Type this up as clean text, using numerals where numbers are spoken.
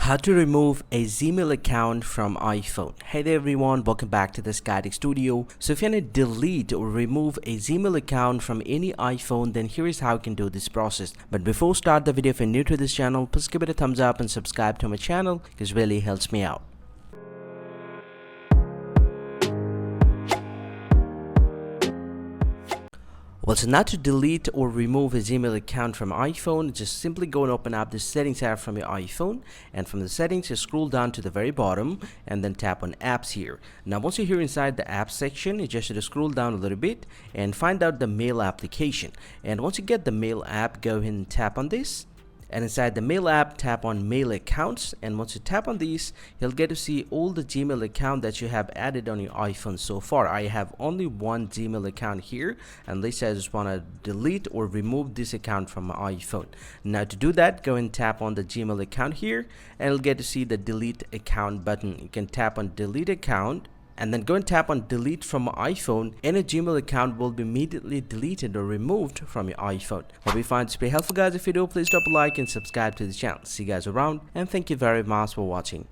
How to remove a Gmail account from iPhone. Hey there everyone, welcome back to this guiding studio. So if you want to delete or remove a Gmail account from any iPhone, then here is how you can do this process. But before start the video, if you're new to this channel, please give it a thumbs up and subscribe to my channel because it really helps me out. Well, so now to delete or remove a Gmail account from iPhone, just simply go and open up the settings app from your iPhone, and from the settings just scroll down to the very bottom and then tap on apps here. Now once you're here inside the apps section, you just have to scroll down a little bit and find out the mail application. And once you get the mail app, go ahead and tap on this. And inside the mail app, tap on mail accounts, and once you tap on these, you'll get to see all the Gmail account that you have added on your iPhone so far. I have only one Gmail account here, and let's say I just want to delete or remove this account from my iPhone. Now to do that, go and tap on the Gmail account here, and you'll get to see the delete account button. You can tap on delete account and then go and tap on delete from iPhone, and a Gmail account will be immediately deleted or removed from your iPhone. Hope you find this very helpful, guys. If you do, please drop a like and subscribe to the channel. See you guys around, and thank you very much for watching.